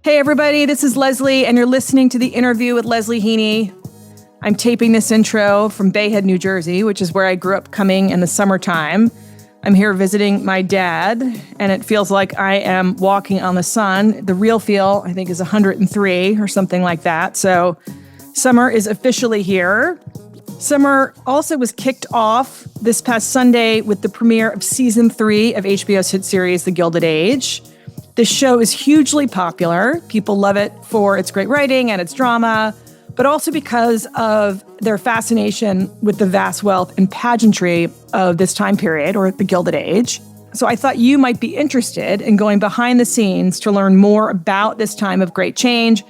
Hey everybody, this is Leslie, and you're listening to The Interview with Leslie Heaney. I'm taping this intro from Bay Head, New Jersey, which is where I grew up coming in the summertime. I'm here visiting my dad, and it feels like I am walking on the sun. The real feel, I think, is 103 or something like that. So summer is officially here. Summer also was kicked off this past Sunday with the premiere of season 3 of HBO's hit series, The Gilded Age. This show is hugely popular. People love it for its great writing and its drama, but also because of their fascination with the vast wealth and pageantry of this time period, or the Gilded Age. So I thought you might be interested in going behind the scenes to learn more about this time of great change,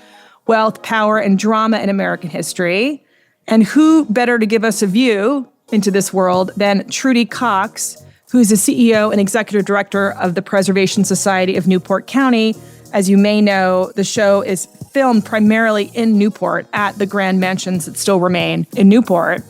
wealth, power, and drama in American history. And who better to give us a view into this world than Trudy Coxe, who's the CEO and executive director of the Preservation Society of Newport County. As you may know, the show is filmed primarily in Newport at the grand mansions that still remain in Newport.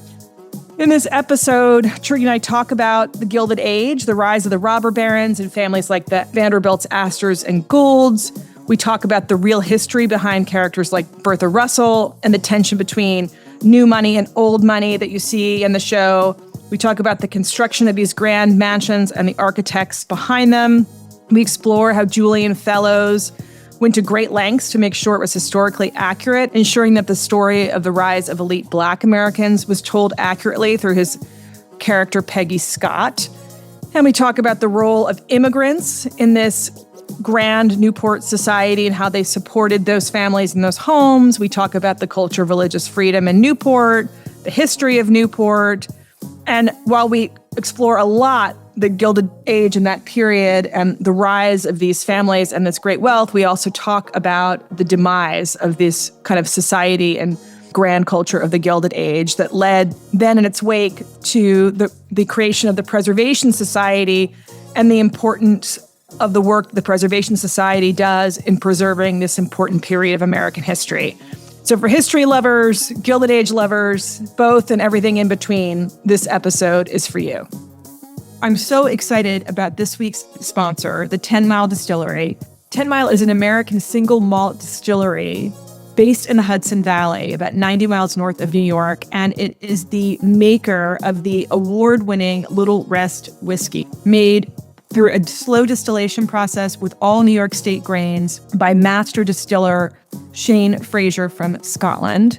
In this episode, Trudy and I talk about the Gilded Age, the rise of the robber barons and families like the Vanderbilts, Astors, and Goulds. We talk about the real history behind characters like Bertha Russell and the tension between new money and old money that you see in the show. We talk about the construction of these grand mansions and the architects behind them. We explore how Julian Fellowes went to great lengths to make sure it was historically accurate, ensuring that the story of the rise of elite Black Americans was told accurately through his character, Peggy Scott. And we talk about the role of immigrants in this grand Newport society and how they supported those families and those homes. We talk about the culture of religious freedom in Newport, the history of Newport. And while we explore a lot the Gilded Age in that period and the rise of these families and this great wealth, we also talk about the demise of this kind of society and grand culture of the Gilded Age that led then in its wake to the creation of the Preservation Society and the importance of the work the Preservation Society does in preserving this important period of American history. So for history lovers, Gilded Age lovers, both and everything in between, this episode is for you. I'm so excited about this week's sponsor, the 10 Mile Distillery. 10 Mile is an American single malt distillery based in the Hudson Valley, about 90 miles north of New York, and it is the maker of the award-winning Little Rest whiskey, made through a slow distillation process with all New York State grains by master distiller Shane Fraser from Scotland.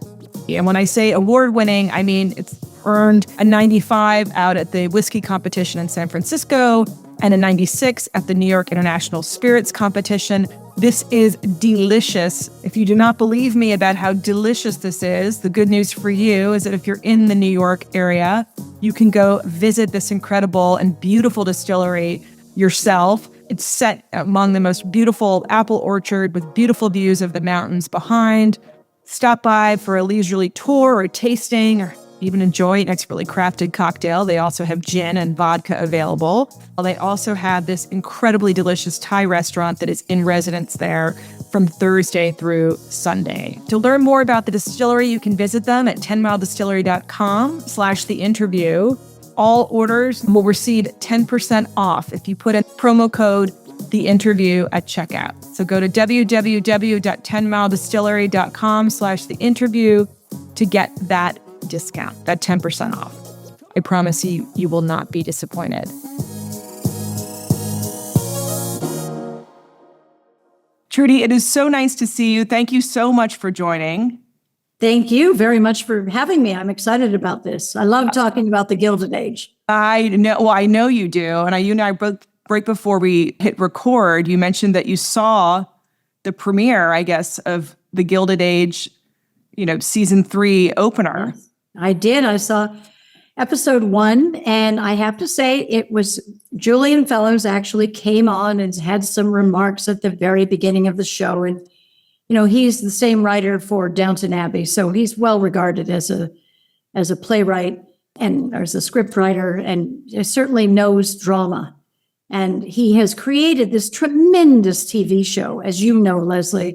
And when I say award-winning, I mean it's earned a 95 out at the whiskey competition in San Francisco and a 96 at the New York International Spirits Competition. This is delicious. If you do not believe me about how delicious this is, the good news for you is that if you're in the New York area, you can go visit this incredible and beautiful distillery yourself. It's set among the most beautiful apple orchard with beautiful views of the mountains behind. Stop by for a leisurely tour or tasting, or even enjoy an expertly crafted cocktail. They also have gin and vodka available. They also have this incredibly delicious Thai restaurant that is in residence there from Thursday through Sunday. To learn more about the distillery, you can visit them at 10miledistillery.com/theinterview. All orders will receive 10% off if you put in promo code THEINTERVIEW at checkout. So go to www.10miledistillery.com/theinterview to get that discount, that 10% off. I promise you, you will not be disappointed. Trudy, it is so nice to see you. Thank you so much for joining. Thank you very much for having me. I'm excited about this. I love talking about the Gilded Age. I know you do. And you and I both, right before we hit record, you mentioned that you saw the premiere, I guess, of the Gilded Age, season 3 opener. Yes, I did. I saw episode 1, and I have to say it was Julian Fellowes actually came on and had some remarks at the very beginning of the show. And he's the same writer for Downton Abbey, so he's well regarded as a playwright and as a script writer, and certainly knows drama. And he has created this tremendous TV show, as you know, Leslie,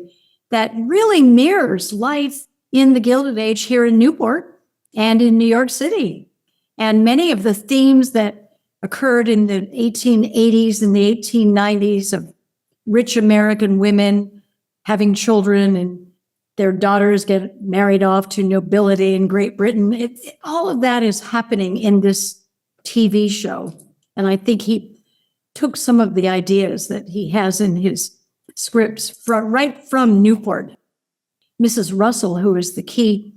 that really mirrors life in the Gilded Age here in Newport and in New York City. And many of the themes that occurred in the 1880s and the 1890s of rich American women having children, and their daughters get married off to nobility in Great Britain. All of that is happening in this TV show. And I think he took some of the ideas that he has in his scripts right from Newport. Mrs. Russell, who is the key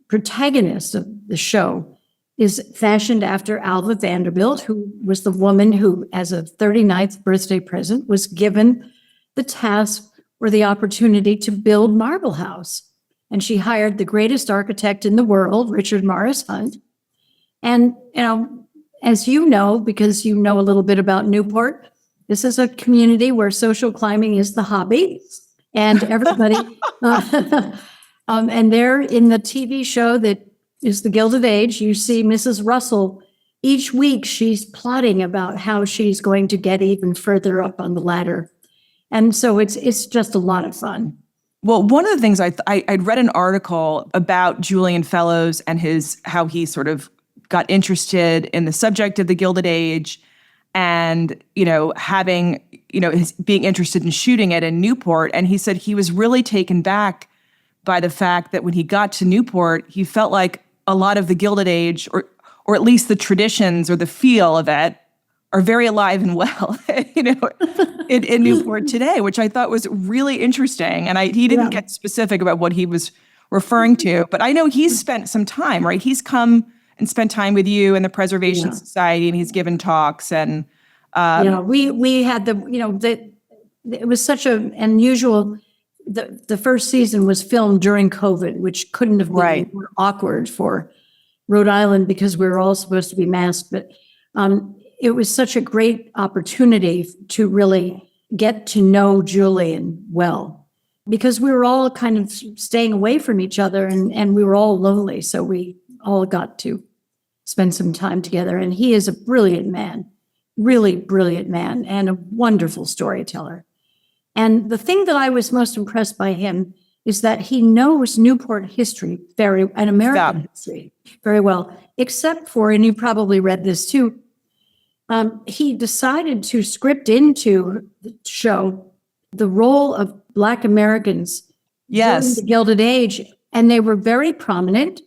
protagonist of the show, is fashioned after Alva Vanderbilt, who was the woman who, as a 39th birthday present, was given the task or the opportunity to build Marble House. And she hired the greatest architect in the world, Richard Morris Hunt. And, as you know, because you know a little bit about Newport, this is a community where social climbing is the hobby. And everybody, and there in the TV show that is the Gilded Age, you see Mrs. Russell. Each week, she's plotting about how she's going to get even further up on the ladder. And so it's just a lot of fun. Well, one of the things I'd read an article about Julian Fellowes and how he sort of got interested in the subject of the Gilded Age, and having his being interested in shooting it in Newport. And he said he was really taken back by the fact that when he got to Newport, he felt like a lot of the Gilded Age, or at least the traditions or the feel of it, are very alive and well, in Newport today, which I thought was really interesting. And he didn't get specific about what he was referring to, but I know he's spent some time, right? He's come and spent time with you and the Preservation Society, and he's given talks. And we had it was such an unusual. The first season was filmed during COVID, which couldn't have been more awkward for Rhode Island because we were all supposed to be masked, but. It was such a great opportunity to really get to know Julian well, because we were all kind of staying away from each other, and we were all lonely. So we all got to spend some time together. And he is a brilliant man, really brilliant man, and a wonderful storyteller. And the thing that I was most impressed by him is that he knows Newport history and American history very well, except for, and you probably read this too, he decided to script into the show the role of Black Americans during the Gilded Age. And they were very prominent,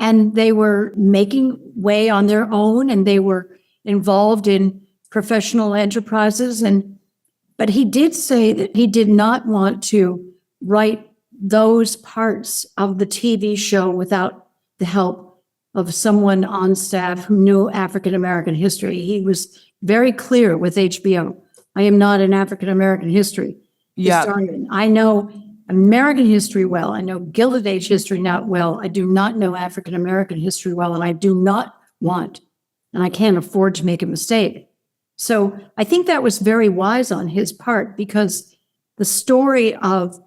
and they were making way on their own, and they were involved in professional enterprises. But he did say that he did not want to write those parts of the TV show without the help of someone on staff who knew African-American history. He was very clear with HBO. I am not an African-American history historian. I know American history well. I know Gilded Age history not well. I do not know African-American history well, and I do not want, and I can't afford to make a mistake. So I think that was very wise on his part, because the story of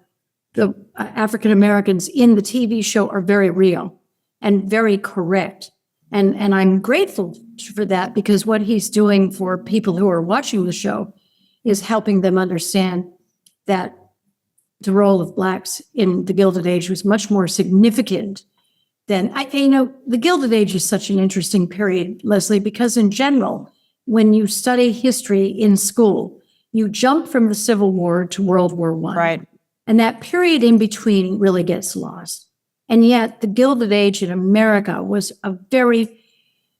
the African-Americans in the TV show are very real and very correct. And I'm grateful for that, because what he's doing for people who are watching the show is helping them understand that the role of Blacks in the Gilded Age was much more significant than, the Gilded Age is such an interesting period, Leslie, because in general, when you study history in school, you jump from the Civil War to World War I. Right. And that period in between really gets lost. And yet the Gilded Age in America was a very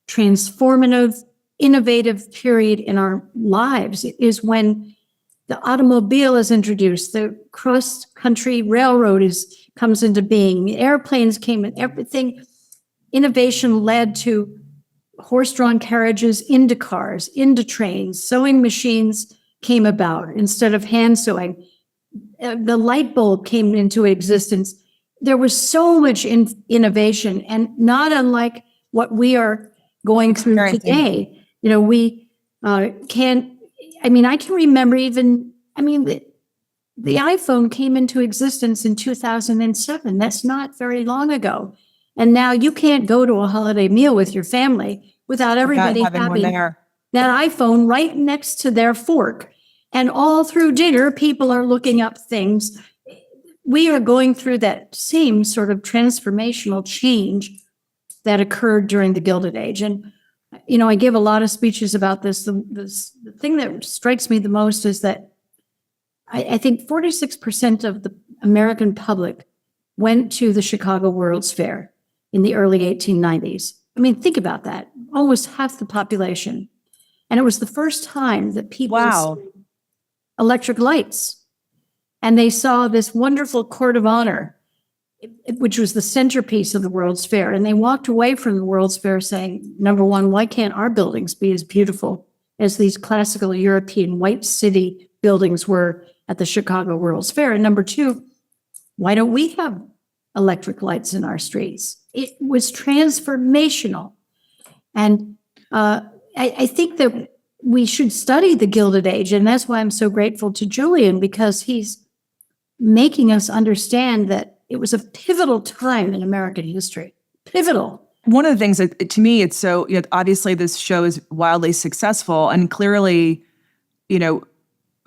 transformative, innovative period in our lives. It is when the automobile is introduced, the cross-country railroad comes into being, airplanes came in, everything. Innovation led to horse-drawn carriages into cars, into trains. Sewing machines came about instead of hand sewing. The light bulb came into existence. There was so much innovation, and not unlike what we are going through today. We I can remember the iPhone came into existence in 2007. That's not very long ago. And now you can't go to a holiday meal with your family without everybody having that iPhone right next to their fork. And all through dinner, people are looking up things. We are going through that same sort of transformational change that occurred during the Gilded Age. And, I give a lot of speeches about this. The thing that strikes me the most is that I think 46% of the American public went to the Chicago World's Fair in the early 1890s. I mean, think about that. Almost half the population. And it was the first time that people saw electric lights. And they saw this wonderful court of honor, which was the centerpiece of the World's Fair. And they walked away from the World's Fair saying, number one, why can't our buildings be as beautiful as these classical European white city buildings were at the Chicago World's Fair? And number two, why don't we have electric lights in our streets? It was transformational. And I think that we should study the Gilded Age. And that's why I'm so grateful to Julian, because he's making us understand that it was a pivotal time in American history. Pivotal. One of the things that, to me, it's so, obviously this show is wildly successful, and clearly,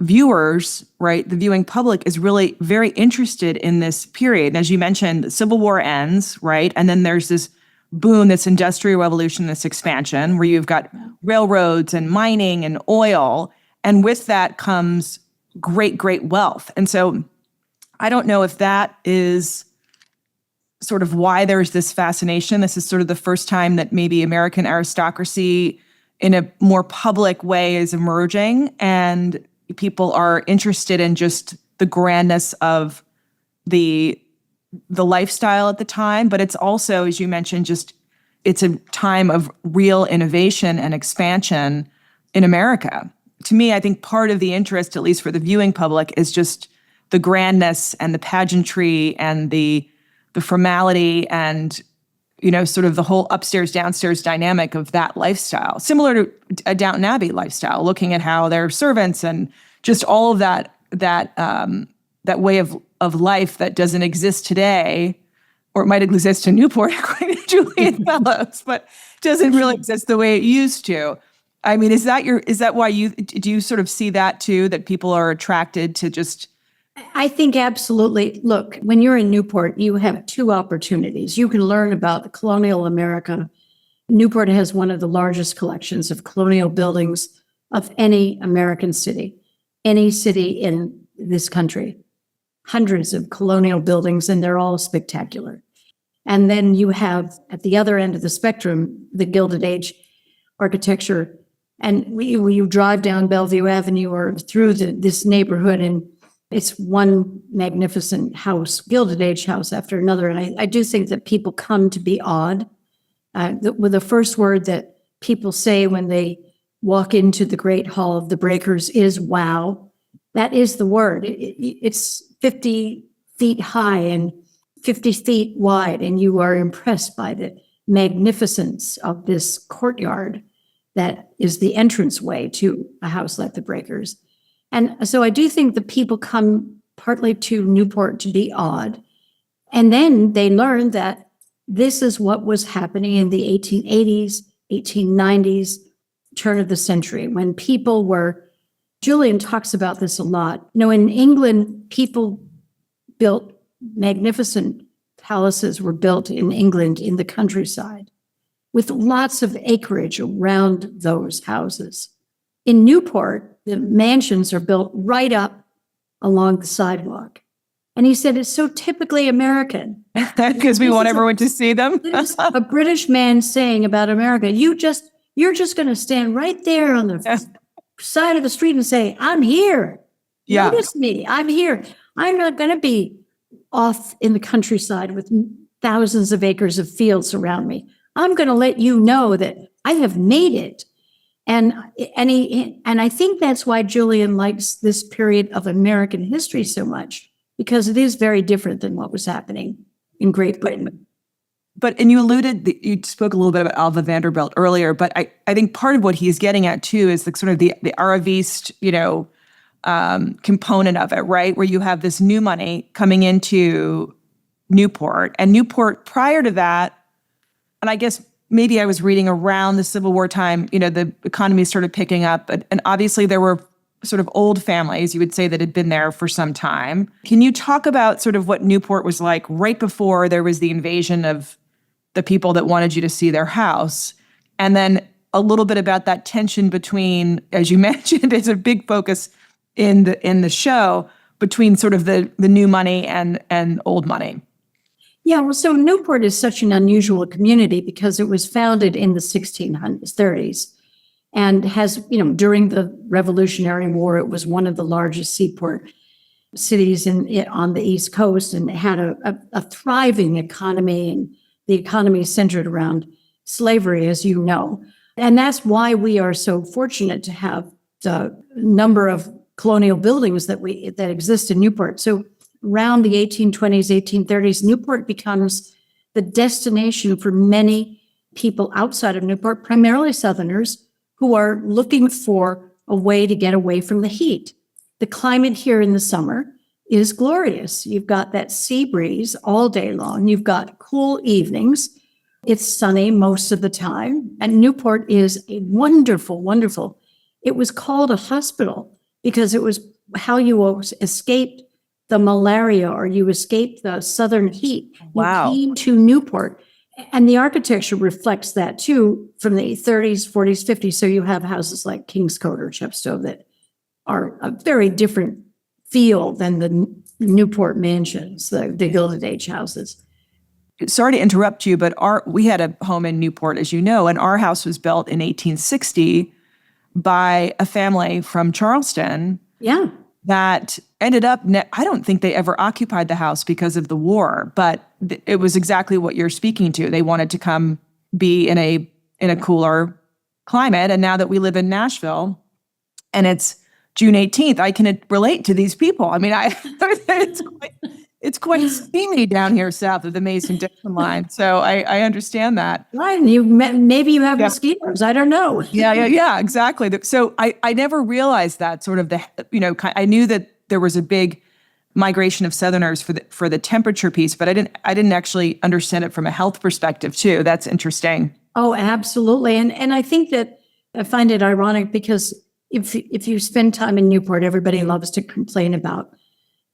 viewers, right, the viewing public is really very interested in this period. And as you mentioned, the Civil War ends, right? And then there's this boom, this industrial revolution, this expansion where you've got railroads and mining and oil. And with that comes great, great wealth. And so I don't know if that is sort of why there's this fascination. This is sort of the first time that maybe American aristocracy in a more public way is emerging, and people are interested in just the grandness of the lifestyle at the time. But it's also, as you mentioned, it's a time of real innovation and expansion in America. To me, I think part of the interest, at least for the viewing public, is just the grandness and the pageantry and the formality and, sort of the whole upstairs, downstairs dynamic of that lifestyle, similar to a Downton Abbey lifestyle, looking at how their servants and just all of that way of life that doesn't exist today, or it might exist in Newport, according to Julian Fellows, but doesn't really exist the way it used to. I mean, is that why do you sort of see that too, that people are attracted to just? I think absolutely. Look, when you're in Newport, you have two opportunities. You can learn about the colonial America. Newport has one of the largest collections of colonial buildings of any American city, any city in this country. Hundreds of colonial buildings, and they're all spectacular. And then you have, at the other end of the spectrum, the Gilded Age architecture. And you drive down Bellevue Avenue or through this neighborhood, and it's one magnificent house, Gilded Age house after another. And I do think that people come to be awed. With the first word that people say when they walk into the Great Hall of the Breakers is wow. That is the word. It's 50 feet high and 50 feet wide, and you are impressed by the magnificence of this courtyard that is the entranceway to a house like the Breakers. And so I do think the people come partly to Newport to be awed. And then they learn that this is what was happening in the 1880s, 1890s, turn of the century, when people were, Julian talks about this a lot. In England, people built magnificent palaces were built in England in the countryside with lots of acreage around those houses. In Newport, the mansions are built right up along the sidewalk. And he said, it's so typically American. Because we want everyone to see them. A British man saying about America, you're just going to stand right there on the side of the street and say, I'm here. Yeah. Notice me. I'm here. I'm not going to be off in the countryside with thousands of acres of fields around me. I'm going to let you know that I have made it. And I think that's why Julian likes this period of American history so much, because it is very different than what was happening in Great Britain. And you spoke a little bit about Alva Vanderbilt earlier, but I think part of what he's getting at too is the sort of the Arabist, component of it, right? Where you have this new money coming into Newport, and Newport prior to that, and I guess maybe I was reading around the Civil War time, the economy started picking up, and obviously there were sort of old families, you would say, that had been there for some time. Can you talk about sort of what Newport was like right before there was the invasion of the people that wanted you to see their house? And then a little bit about that tension between, as you mentioned, it's a big focus in the show between sort of the new money and old money. Yeah, well, so Newport is such an unusual community because it was founded in the 1630s and has, during the Revolutionary War, it was one of the largest seaport cities on the East Coast, and it had a thriving economy, and the economy is centered around slavery, as you know. And that's why we are so fortunate to have the number of colonial buildings that exist in Newport. So around the 1820s, 1830s, Newport becomes the destination for many people outside of Newport, primarily Southerners, who are looking for a way to get away from the heat. The climate here in the summer is glorious. You've got that sea breeze all day long. You've got cool evenings. It's sunny most of the time. And Newport is a wonderful, wonderful. It was called a hospital because it was how you escaped the malaria, or you escaped the southern heat. Wow. You came to Newport. And the architecture reflects that too, from the 30s, 40s, 50s. So you have houses like Kingscote or Chepstow that are a very different feel than the Newport mansions, the Gilded Age houses. Sorry to interrupt you, but we had a home in Newport, as you know, and our house was built in 1860 by a family from Charleston. Yeah. That ended up, I don't think they ever occupied the house because of the war, but it was exactly what you're speaking to. They wanted to come be in a cooler climate. And now that we live in Nashville and it's June 18th, I can relate to these people. I mean, it's quite steamy down here south of the Mason-Dixon line. So I understand that. Right. And maybe you have mosquitoes. I don't know. Yeah, exactly. So I never realized that sort of I knew that there was a big migration of Southerners for the temperature piece, but I didn't actually understand it from a health perspective too. That's interesting. Oh, absolutely. And I think that I find it ironic because if you spend time in Newport, everybody loves to complain about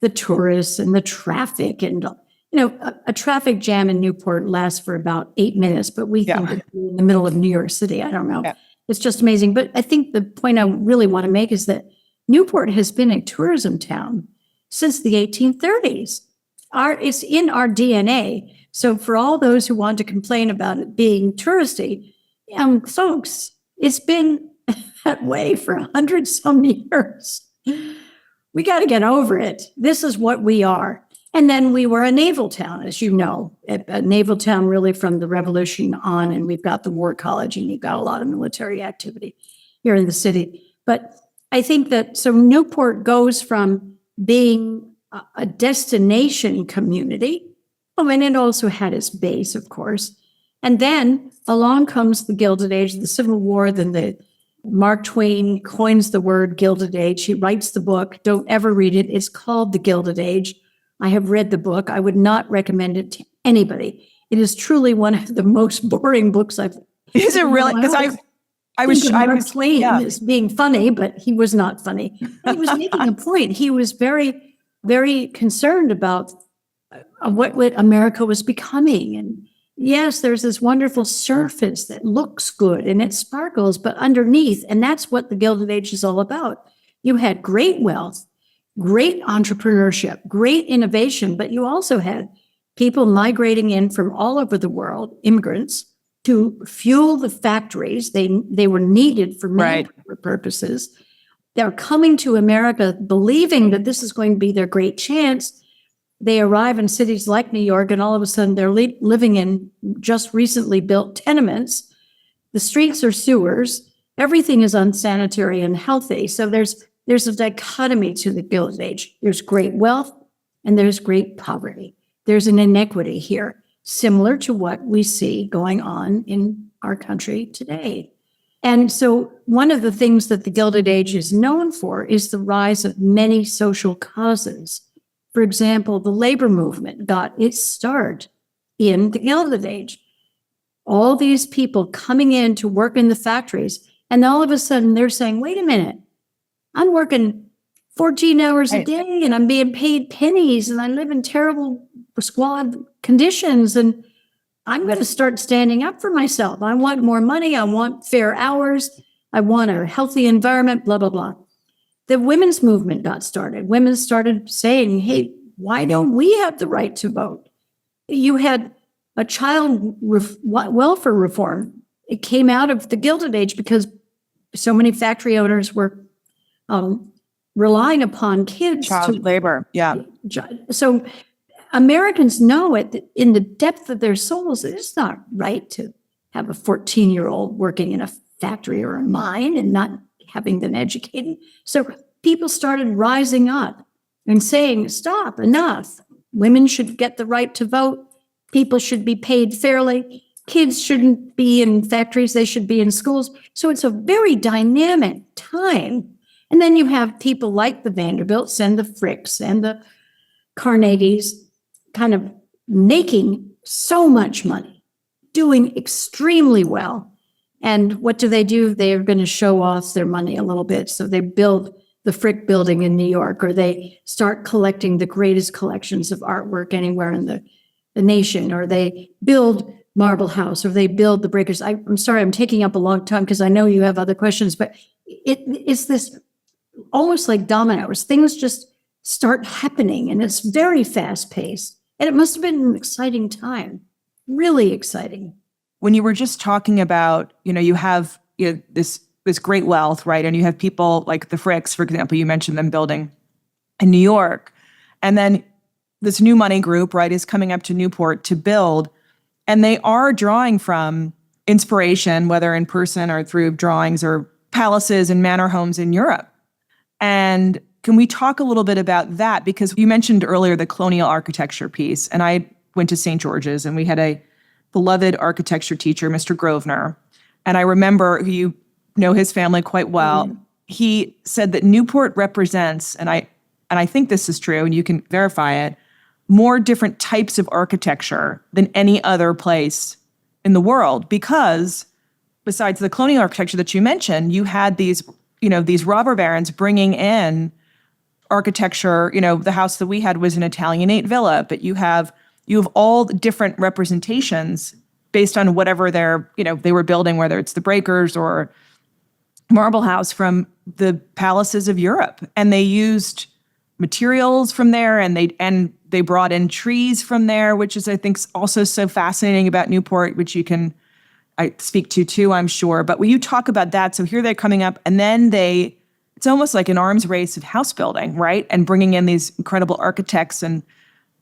the tourists and the traffic. And, a traffic jam in Newport lasts for about 8 minutes, but we think it's in the middle of New York City. I don't know. Yeah. It's just amazing. But I think the point I really want to make is that Newport has been a tourism town since the 1830s. It's in our DNA. So for all those who want to complain about it being touristy, folks, it's been that way for 100 some years. We got to get over it. This is what we are. And then we were a naval town, as you know, a naval town really from the Revolution on. And we've got the War College, and you've got a lot of military activity here in the city. But I think that so Newport goes from being a destination community. Oh, and it also had its base, of course. And then along comes the Gilded Age, the Civil War, then Mark Twain coins the word Gilded Age. He writes the book. Don't ever read it. It's called The Gilded Age. I have read the book. I would not recommend it to anybody. It is truly one of the most boring books I've. Is it really? Because I was Twain as being funny, but he was not funny. He was making a point. He was very, very concerned about what America was becoming. And yes, there's this wonderful surface that looks good and it sparkles, but underneath, and that's what the Gilded Age is all about. You had great wealth, great entrepreneurship, great innovation, but you also had people migrating in from all over the world, immigrants, to fuel the factories. They were needed for many purposes. They're coming to America believing that this is going to be their great chance. They arrive in cities like New York, and all of a sudden they're living in just recently built tenements. The streets are sewers. Everything is unsanitary and healthy. So there's a dichotomy to the Gilded Age. There's great wealth and there's great poverty. There's an inequity here, similar to what we see going on in our country today. And so one of the things that the Gilded Age is known for is the rise of many social causes. For example, the labor movement got its start in the Gilded Age. All these people coming in to work in the factories, and all of a sudden they're saying, wait a minute, I'm working 14 hours a day and I'm being paid pennies and I live in terrible squalid conditions, and I'm going to start standing up for myself. I want more money. I want fair hours. I want a healthy environment, blah, blah, blah. the women's movement got started. Women started saying, hey, why don't we have the right to vote? You had a child welfare reform. It came out of the Gilded Age because so many factory owners were relying upon kids. Child labor, yeah. So Americans know it in the depth of their souls, it's not right to have a 14-year-old working in a factory or a mine and not having them educated. So people started rising up and saying, stop, enough. Women should get the right to vote. People should be paid fairly. Kids shouldn't be in factories, they should be in schools. So it's a very dynamic time. And then you have people like the Vanderbilts and the Fricks and the Carnegies kind of making so much money, doing extremely well. And what do? They're going to show off their money a little bit. So they build the Frick Building in New York, or they start collecting the greatest collections of artwork anywhere in the nation, or they build Marble House, or they build the Breakers. I'm sorry, I'm taking up a long time because I know you have other questions, but it's this almost like dominoes. Things just start happening, and it's very fast paced. And it must have been an exciting time, really exciting. When you were just talking about, you have this great wealth, right? And you have people like the Fricks, for example, you mentioned them building in New York. And then this new money group, right, is coming up to Newport to build. And they are drawing from inspiration, whether in person or through drawings or palaces and manor homes in Europe. And can we talk a little bit about that? Because you mentioned earlier the colonial architecture piece, and I went to St. George's, and we had a beloved architecture teacher, Mr. Grosvenor. And I remember, you know his family quite well. Mm-hmm. He said that Newport represents, and I think this is true, and you can verify it, more different types of architecture than any other place in the world, because besides the colonial architecture that you mentioned, you had these robber barons bringing in architecture. The house that we had was an Italianate villa, but you have all the different representations based on whatever they were building, whether it's the Breakers or Marble House, from the palaces of Europe. And they used materials from there, and they brought in trees from there, which is, I think, also so fascinating about Newport, which I speak to too, I'm sure. But will you talk about that? So here they're coming up, and then it's almost like an arms race of house building, right? And bringing in these incredible architects and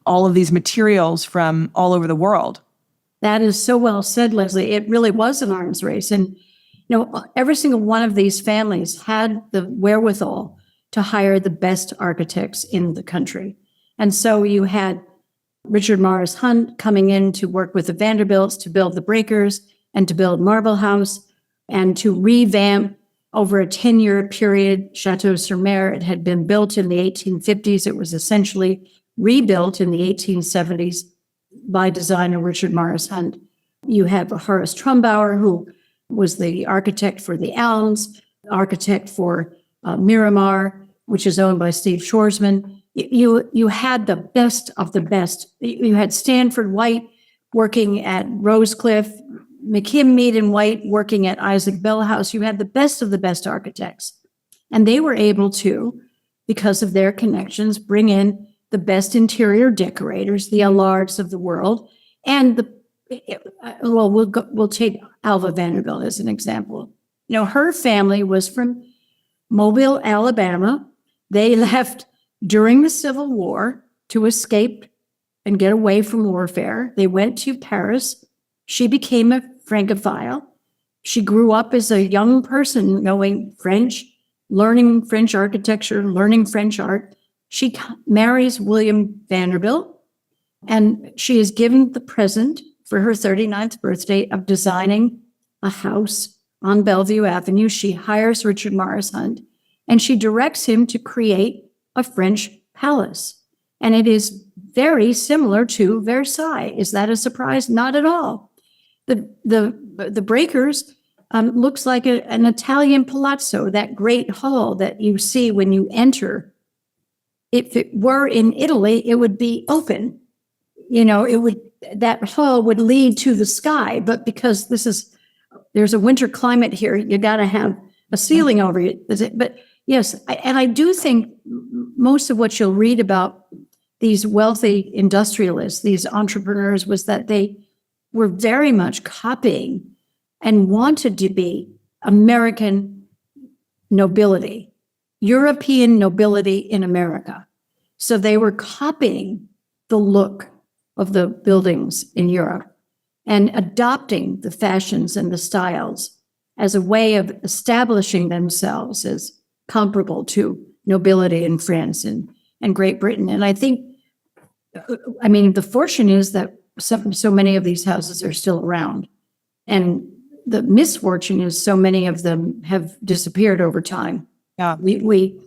all of these materials from all over the world. That is so well said, Leslie. It really was an arms race. And, every single one of these families had the wherewithal to hire the best architects in the country. And so you had Richard Morris Hunt coming in to work with the Vanderbilts to build the Breakers and to build Marble House and to revamp over a 10-year period Chateau-sur-Mer. It had been built in the 1850s. It was essentially rebuilt in the 1870s by designer Richard Morris Hunt. You have Horace Trumbauer, who was the architect for the Elms, architect for Miramar, which is owned by Steve Shoresman. You had the best of the best. You had Stanford White working at Rosecliff, McKim, Mead and White working at Isaac Bell House. You had the best of the best architects. And they were able to, because of their connections, bring in the best interior decorators, the Allards of the world. And we'll take Alva Vanderbilt as an example. Her family was from Mobile, Alabama. They left during the Civil War to escape and get away from warfare. They went to Paris. She became a Francophile. She grew up as a young person knowing French, learning French architecture, learning French art. She marries William Vanderbilt, and she is given the present for her 39th birthday of designing a house on Bellevue Avenue. She hires Richard Morris Hunt, and she directs him to create a French palace. And it is very similar to Versailles. Is that a surprise? Not at all. The Breakers looks like an Italian palazzo, that great hall that you see when you enter. If it were in Italy, it would be open. That hall would lead to the sky, but because there's a winter climate here, you got to have a ceiling over it. But Yes. And I do think most of what you'll read about these wealthy industrialists, these entrepreneurs, was that they were very much copying and wanted to be American nobility, European nobility in America. So they were copying the look of the buildings in Europe and adopting the fashions and the styles as a way of establishing themselves as comparable to nobility in France and Great Britain. And I think, I mean, the fortune is that so many of these houses are still around. And the misfortune is so many of them have disappeared over time. Yeah. We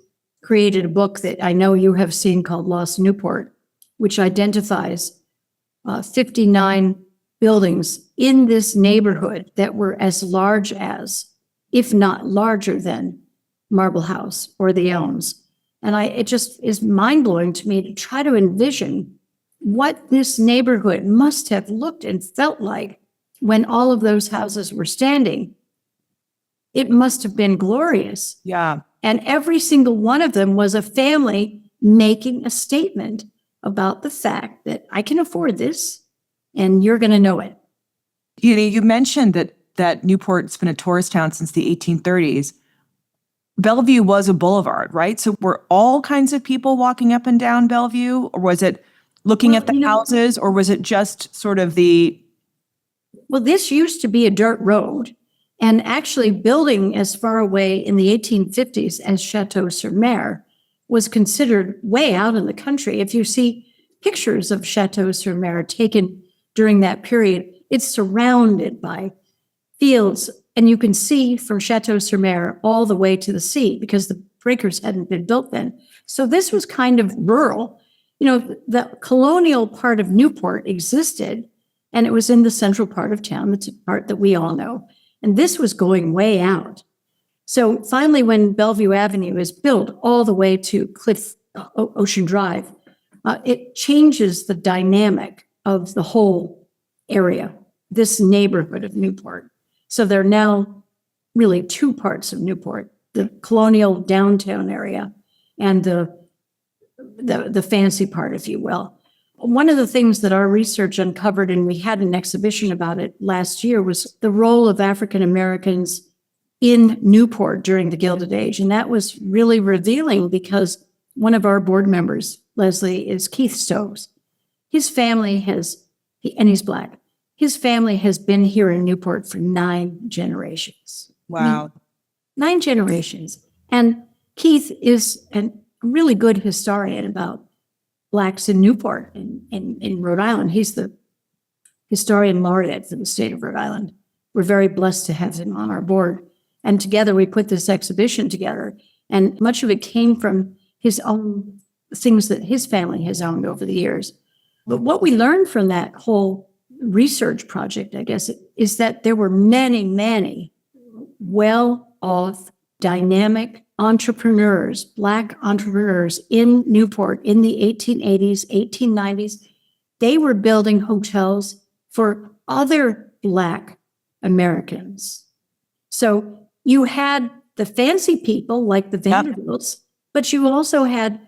created a book that I know you have seen called Lost Newport, which identifies 59 buildings in this neighborhood that were as large as, if not larger than, Marble House or the Elms. And it just is mind-blowing to me to try to envision what this neighborhood must have looked and felt like when all of those houses were standing. It must have been glorious. Yeah. And every single one of them was a family making a statement about the fact that I can afford this and you're going to know it. You know, you mentioned that Newport's been a tourist town since the 1830s. Bellevue was a boulevard, right? So were all kinds of people walking up and down Bellevue, or was it looking at the houses, or was it just sort of Well, this used to be a dirt road, and actually building as far away in the 1850s as Chateau-sur-Mer was considered way out in the country. If you see pictures of Chateau-sur-Mer taken during that period, it's surrounded by fields, and you can see from Chateau-sur-Mer all the way to the sea because the breakers hadn't been built then. So this was kind of rural. You know, the colonial part of Newport existed, and it was in the central part of town, the part that we all know. And this was going way out. So finally, when Bellevue Avenue is built all the way to Ocean Drive, it changes the dynamic of the whole area, this neighborhood of Newport. So there are now really two parts of Newport, the colonial downtown area and the fancy part, if you will. One of the things that our research uncovered, and we had an exhibition about it last year, was the role of African Americans in Newport during the Gilded Age. And that was really revealing because one of our board members, Leslie, is Keith Stokes. His family and he's Black. His family has been here in Newport for 9 generations. wow. I mean, 9 generations. And Keith is a really good historian about Blacks in Newport in Rhode Island. He's the historian laureate for the state of Rhode Island. We're very blessed to have him on our board. And together we put this exhibition together. And much of it came from his own things that his family has owned over the years. But what we learned from that whole research project, I guess, is that there were many, many well-off, dynamic entrepreneurs, Black entrepreneurs in Newport in the 1880s, 1890s. They were building hotels for other Black Americans. So you had the fancy people like the Vanderbilts, but you also had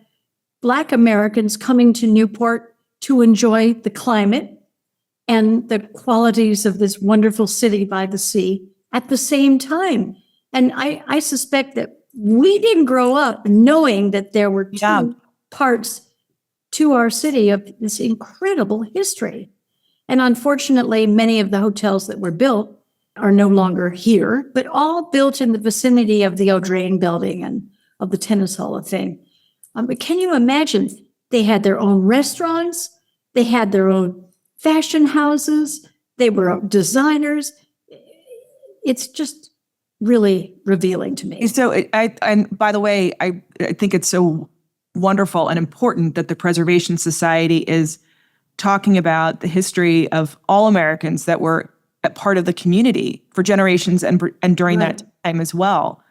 Black Americans coming to Newport to enjoy the climate and the qualities of this wonderful city by the sea at the same time. And I suspect that we didn't grow up knowing that there were two parts to our city of this incredible history. And unfortunately, many of the hotels that were built are no longer here, but all built in the vicinity of the O'Drain building and of the Tennis Hall of Fame. But can you imagine? They had their own restaurants, they had their own fashion houses, they were designers. It's just really revealing to me. So and by the way, I think it's so wonderful and important that the Preservation Society is talking about the history of all Americans that were a part of the community for generations and during that time as well.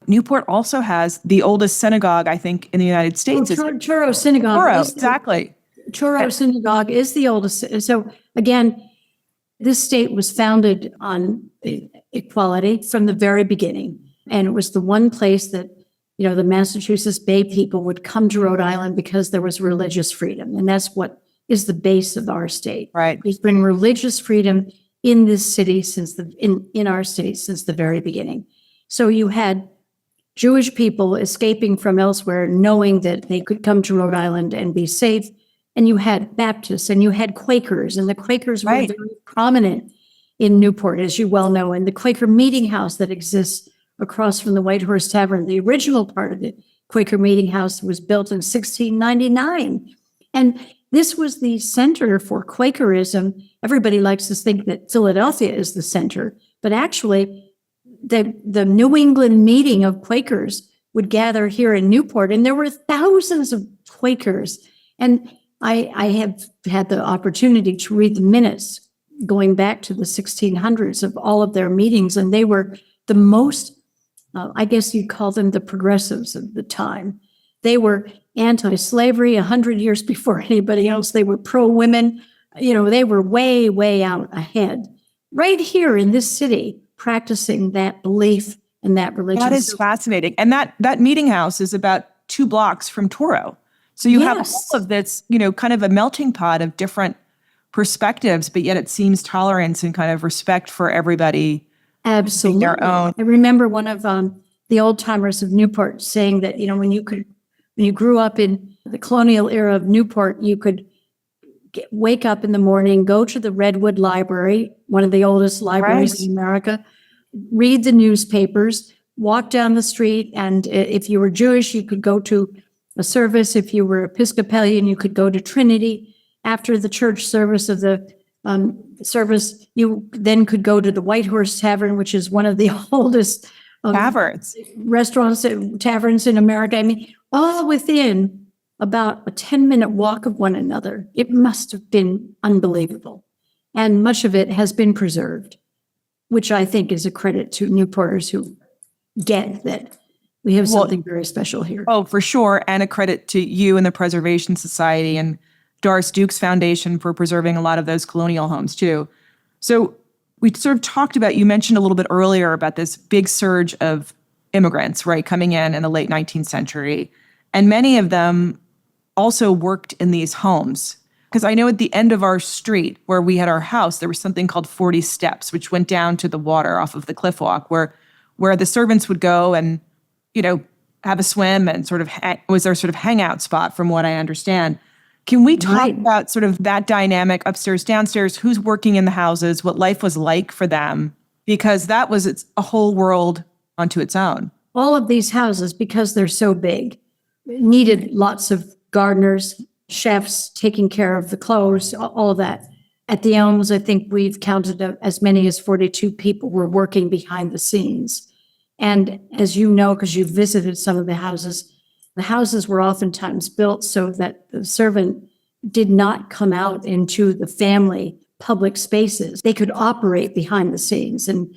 Newport also has the oldest synagogue, I think, in the United States. Truro Synagogue. Truro, exactly. Truro Synagogue is the oldest. So again, this state was founded on equality from the very beginning. And it was the one place that, the Massachusetts Bay people would come to Rhode Island because there was religious freedom. And that's what is the base of our state. Right. There's been religious freedom in this city in our state since the very beginning. So you had Jewish people escaping from elsewhere, knowing that they could come to Rhode Island and be safe. And you had Baptists and you had Quakers, and the Quakers were Right. very prominent in Newport, as you well know, and the Quaker Meeting House that exists across from the White Horse Tavern. The original part of the Quaker Meeting House was built in 1699. And this was the center for Quakerism. Everybody likes to think that Philadelphia is the center, but actually the New England meeting of Quakers would gather here in Newport, and there were thousands of Quakers. And I have had the opportunity to read the minutes going back to the 1600s of all of their meetings, and they were the most, I guess you'd call them the progressives of the time. They were anti-slavery 100 years before anybody else. They were pro-women. They were way, way out ahead. Right here in this city, practicing that belief and that religion. That is fascinating. And that meeting house is about 2 blocks from Toro. So you have all of this, kind of a melting pot of different perspectives, but yet it seems tolerance and kind of respect for everybody. Absolutely. Their own. I remember one of the old timers of Newport saying that, when you grew up in the colonial era of Newport, you could wake up in the morning, go to the Redwood Library, one of the oldest libraries in America, read the newspapers, walk down the street, and if you were Jewish, you could go to a service. If you were Episcopalian, you could go to Trinity. After the church service of the service, you then could go to the White Horse Tavern, which is one of the oldest Taverns. Restaurants, taverns in America. I mean, all within about a 10-minute walk of one another. It must have been unbelievable. And much of it has been preserved, which I think is a credit to Newporters who get that we have something very special here. Oh, for sure. And a credit to you and the Preservation Society and Doris Duke's Foundation for preserving a lot of those colonial homes too. So we sort of talked about, you mentioned a little bit earlier about this big surge of immigrants, right, coming in the late 19th century. And many of them also worked in these homes. Because I know at the end of our street where we had our house, there was something called 40 Steps, which went down to the water off of the cliff walk where the servants would go and, have a swim and sort of was their sort of hangout spot from what I understand. Can we talk about sort of that dynamic upstairs, downstairs, who's working in the houses, what life was like for them? Because that was a whole world unto its own. All of these houses, because they're so big, needed lots of gardeners, chefs taking care of the clothes, all of that. At the Elms, I think we've counted as many as 42 people were working behind the scenes. And as you know, because you've visited some of the houses were oftentimes built so that the servant did not come out into the family public spaces. They could operate behind the scenes. And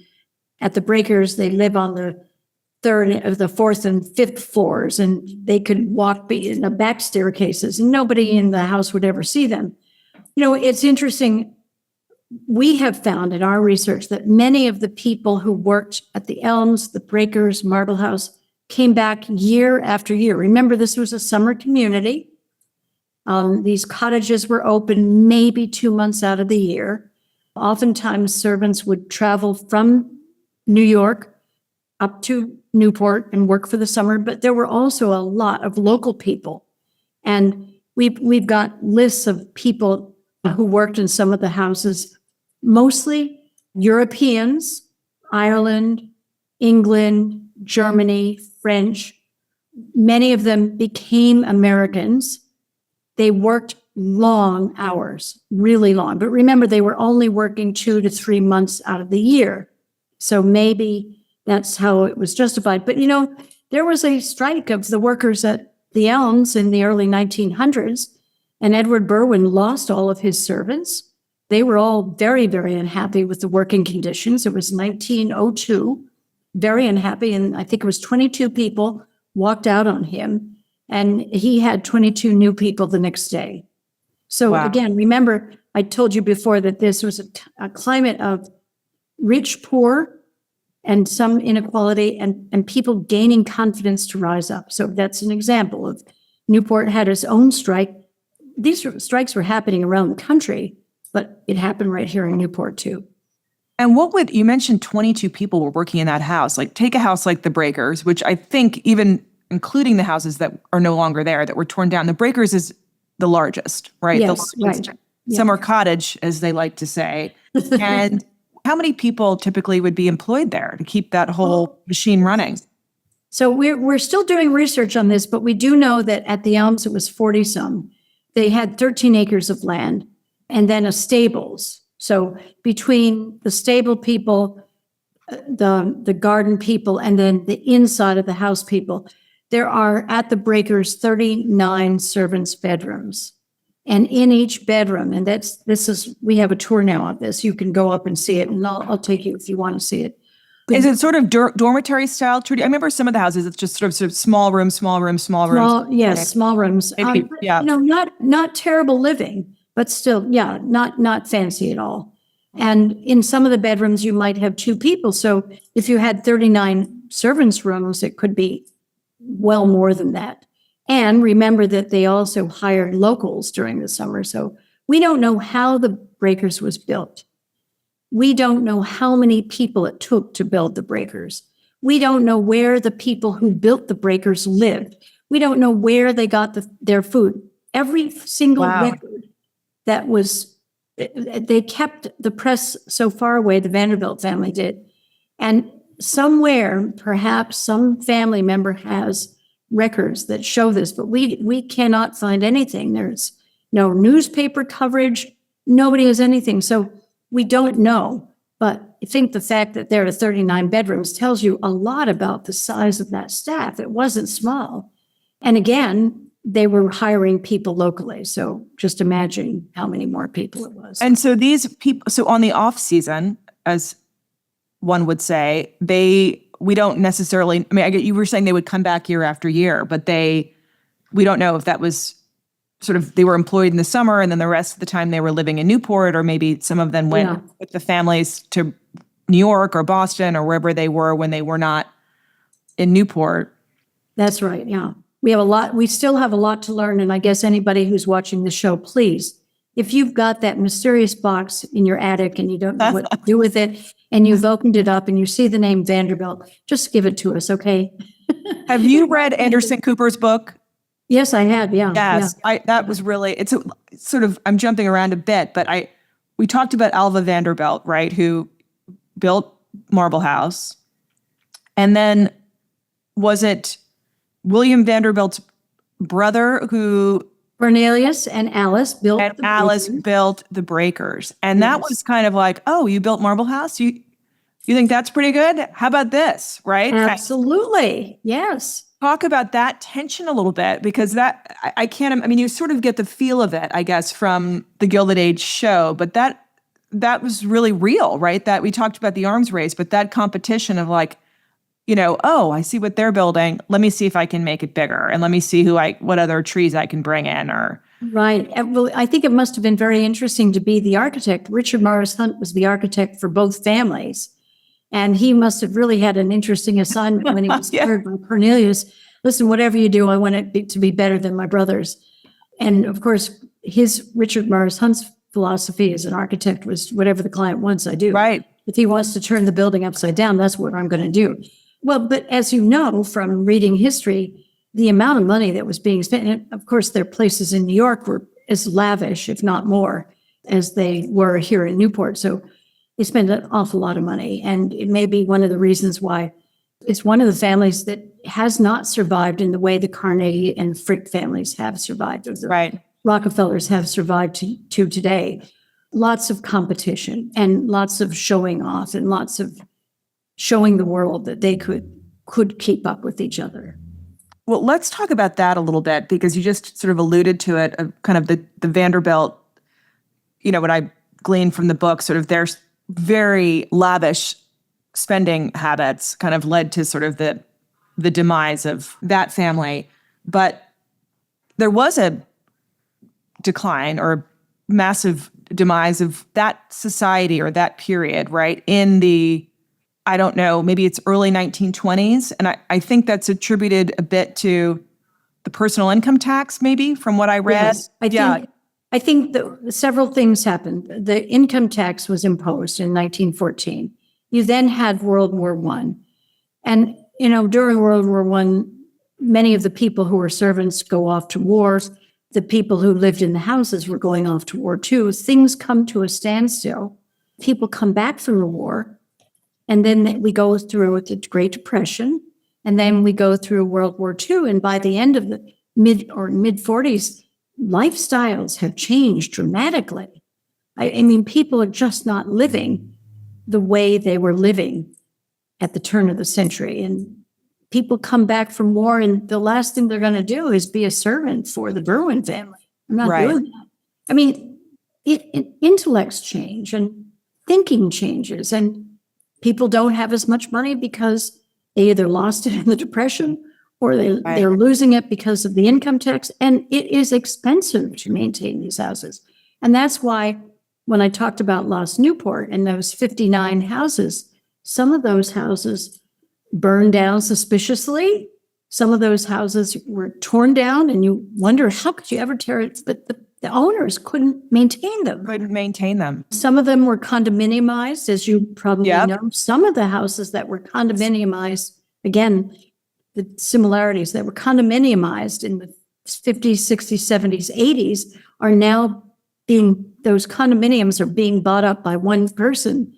at the Breakers, they live on the fourth and fifth floors, and they could walk in the back staircases, and nobody in the house would ever see them. It's interesting. We have found in our research that many of the people who worked at the Elms, the Breakers, Marble House, came back year after year. Remember, this was a summer community. These cottages were open maybe 2 months out of the year. Oftentimes, servants would travel from New York up to Newport and work for the summer, but there were also a lot of local people. And we've got lists of people who worked in some of the houses, mostly Europeans, Ireland, England, Germany, French. Many of them became Americans. They worked long hours, really long. But remember, they were only working 2 to 3 months out of the year. So maybe that's how it was justified. But, there was a strike of the workers at the Elms in the early 1900s, and Edward Berwyn lost all of his servants. They were all very, very unhappy with the working conditions. It was 1902, very unhappy. And I think it was 22 people walked out on him, and he had 22 new people the next day. So Again, remember, I told you before that this was a climate of rich, poor, and some inequality and people gaining confidence to rise up. So that's an example of Newport had its own strike. These strikes were happening around the country, but it happened right here in Newport too. And you mentioned 22 people were working in that house. Like, take a house like the Breakers, which I think even including the houses that are no longer there, that were torn down, the Breakers is the largest, right? Yes, The largest right. Yeah. summer cottage, as they like to say. And how many people typically would be employed there to keep that whole machine running? So we're still doing research on this, but we do know that at the Elms, it was 40 some. They had 13 acres of land and then a stables. So between the stable people, the garden people, and then the inside of the house people, there are at the Breakers 39 servants' bedrooms. And in each bedroom, and we have a tour now of this. You can go up and see it, and I'll take you if you want to see it. Is it sort of dormitory style, Trudy? I remember some of the houses, it's just sort of small rooms, small rooms. Yes, Okay. small rooms. Maybe, yeah. Not terrible living, but still, yeah, not fancy at all. And in some of the bedrooms, you might have two people. So if you had 39 servants' rooms, it could be well more than that. And remember that they also hired locals during the summer. So we don't know how the Breakers was built. We don't know how many people it took to build the Breakers. We don't know where the people who built the Breakers lived. We don't know where they got their food. Every single record that was, they kept the press so far away, the Vanderbilt family did. And somewhere, perhaps some family member has records that show this, but we cannot find anything. There's no newspaper coverage. Nobody has anything. So we don't know, but I think the fact that there are 39 bedrooms tells you a lot about the size of that staff. It wasn't small. And again, they were hiring people locally. So just imagine how many more people it was. And so these people, so on the off season, as one would say, we don't necessarily, I mean, you were saying they would come back year after year, but we don't know if that was sort of, they were employed in the summer and then the rest of the time they were living in Newport, or maybe some of them went with the families to New York or Boston or wherever they were when they were not in Newport. That's right. Yeah. We still have a lot to learn. And I guess anybody who's watching the show, please, if you've got that mysterious box in your attic and you don't know what to do with it, and you've opened it up and you see the name Vanderbilt, just give it to us, okay? Have you read Anderson Cooper's book? Yes, I have. Yeah. Yes, yeah. That was really, it's sort of, I'm jumping around a bit, but we talked about Alva Vanderbilt, right, who built Marble House. And then was it William Vanderbilt's brother who... Cornelius and Alice built the Breakers. And that was kind of like, oh, you built Marble House? You think that's pretty good? How about this, right? Absolutely. Yes. Talk about that tension a little bit, because that, I can't, I mean, you sort of get the feel of it, I guess, from the Gilded Age show, but that was really real, right? That we talked about the arms race, but that competition of like, oh, I see what they're building. Let me see if I can make it bigger. And let me see what other trees I can bring in or. Right. Well, I think it must have been very interesting to be the architect. Richard Morris Hunt was the architect for both families. And he must have really had an interesting assignment when he was hired by Cornelius. Listen, whatever you do, I want it to be better than my brother's. And of course, Richard Morris Hunt's philosophy as an architect was whatever the client wants, I do. Right. If he wants to turn the building upside down, that's what I'm going to do. Well, but as you know from reading history, the amount of money that was being spent, and of course, their places in New York were as lavish, if not more, as they were here in Newport. So they spent an awful lot of money. And it may be one of the reasons why it's one of the families that has not survived in the way the Carnegie and Frick families have survived, or the Rockefellers have survived to today. Lots of competition and lots of showing off and lots of showing the world that they could keep up with each other. Well, let's talk about that a little bit, because you just sort of alluded to it, kind of the Vanderbilt, what I gleaned from the book, sort of their very lavish spending habits kind of led to sort of the demise of that family. But there was a decline or massive demise of that society or that period, right, in the I don't know, maybe it's early 1920s. And I think that's attributed a bit to the personal income tax, maybe, from what I read. Yes, I think that several things happened. The income tax was imposed in 1914. You then had World War One. And, during World War One, many of the people who were servants go off to wars. The people who lived in the houses were going off to war too. Things come to a standstill. People come back from the war. And then we go through the Great Depression. And then we go through World War II. And by the end of the mid 40s, lifestyles have changed dramatically. I mean, people are just not living the way they were living at the turn of the century. And people come back from war, and the last thing they're going to do is be a servant for the Berwyn family. I'm not doing that. I mean, intellects change and thinking changes, and people don't have as much money because they either lost it in the Depression or they're losing it because of the income tax. And it is expensive to maintain these houses. And that's why when I talked about Lost Newport and those 59 houses, some of those houses burned down suspiciously. Some of those houses were torn down, and you wonder, how could you ever tear it? But the owners couldn't maintain them. Some of them were condominiumized, as you probably know. Some of the houses that were condominiumized, again, the similarities that were condominiumized in the 50s, 60s, 70s, 80s are now those condominiums are being bought up by one person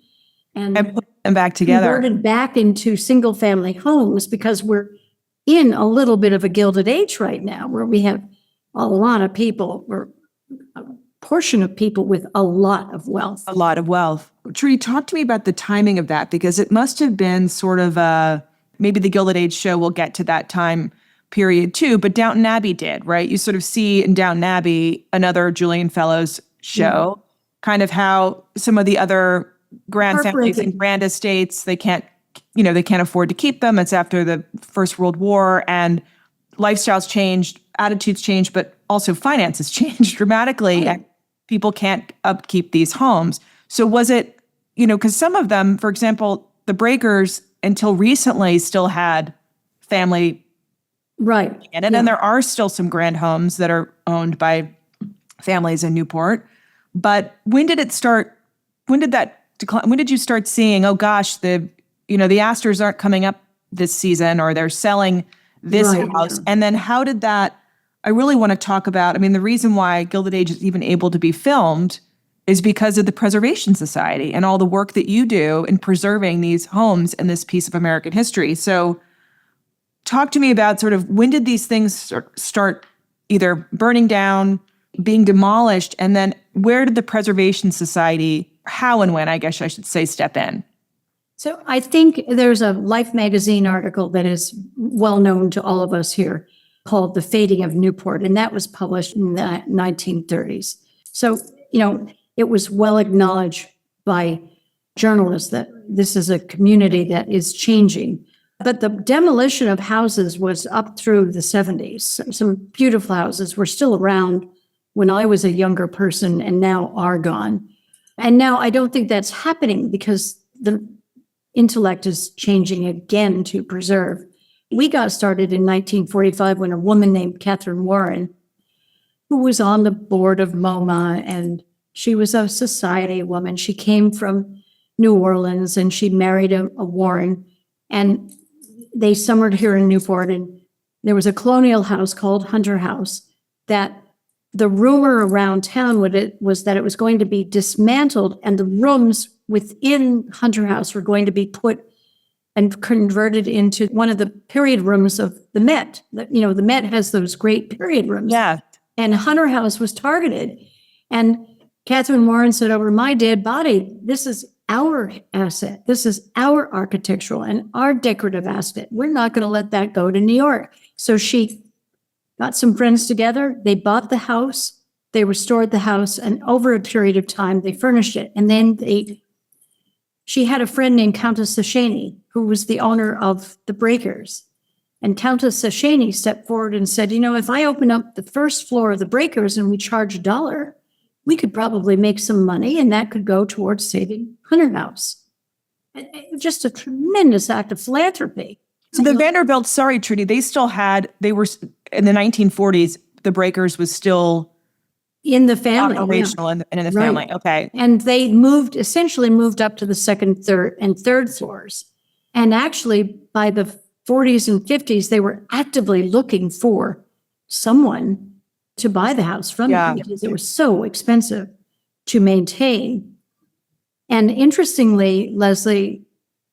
and put them back together, converted back into single family homes, because we're in a little bit of a Gilded Age right now, where we have a lot of people, or a portion of people with a lot of wealth. Trudy, talk to me about the timing of that, because it must have been sort of maybe the Gilded Age show will get to that time period too, but Downton Abbey did, right? You sort of see in Downton Abbey, another Julian Fellows show, kind of how some of the other grand families and grand estates, they can't afford to keep them. It's after the First World War, and lifestyles changed, attitudes changed, but also finances changed dramatically, and people can't upkeep these homes. So was it, because some of them, for example, the Breakers until recently still had family in it. And there are still some grand homes that are owned by families in Newport. But when did it start? When did that decline? When did you start seeing, oh gosh, the Astors aren't coming up this season, or they're selling this house? And then how did that, I really want to talk about, the reason why Gilded Age is even able to be filmed is because of the Preservation Society and all the work that you do in preserving these homes and this piece of American history. So talk to me about sort of, when did these things start either burning down, being demolished, and then where did the Preservation Society, how and when, I guess I should say, step in? So I think there's a Life magazine article that is well known to all of us here called The Fading of Newport, and that was published in the 1930s. So, it was well acknowledged by journalists that this is a community that is changing. But the demolition of houses was up through the 70s. Some beautiful houses were still around when I was a younger person and now are gone. And now I don't think that's happening because the intellect is changing again to preserve. We got started in 1945 when a woman named Catherine Warren, who was on the board of MoMA, and she was a society woman. She came from New Orleans, and she married a Warren, and they summered here in Newport. And there was a colonial house called Hunter House that the rumor around town was that it was going to be dismantled, and the rooms within Hunter House were going to be put and converted into one of the period rooms of the Met. The Met has those great period rooms. Yeah. And Hunter House was targeted. And Catherine Warren said, over my dead body, this is our asset. This is our architectural and our decorative asset. We're not going to let that go to New York. So she got some friends together. They bought the house. They restored the house. And over a period of time, they furnished it. And then she had a friend named Countess Sashani, who was the owner of the Breakers. And Countess Sashani stepped forward and said, if I open up the first floor of the Breakers and we charge $1, we could probably make some money, and that could go towards saving Hunter House. Just a tremendous act of philanthropy. So the Vanderbilts, sorry, Trudy, they were in the 1940s, the Breakers was still in the family. Operational and in the Right. family. Okay. And they essentially moved up to the second, third floors. And actually, by the 40s and 50s, they were actively looking for someone to buy the house from them because it was so expensive to maintain. And interestingly, Leslie,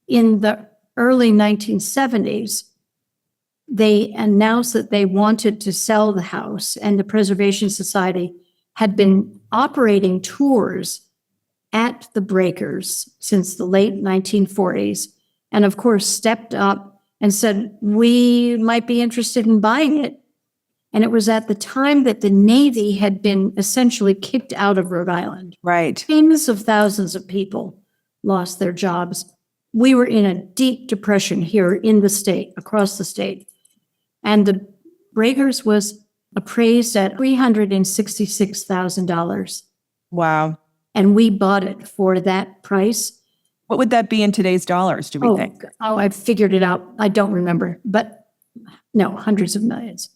in the early 1970s, they announced that they wanted to sell the house, and the Preservation Society had been operating tours at the Breakers since the late 1940s, and of course stepped up and said, we might be interested in buying it. And it was at the time that the Navy had been essentially kicked out of Rhode Island. Right. Tens of thousands of people lost their jobs. We were in a deep depression here in the state, across the state. And the Breakers was appraised at $366,000. Wow. And we bought it for that price. What would that be in today's dollars, do we think? Oh, I figured it out. I don't remember, but no, hundreds of millions.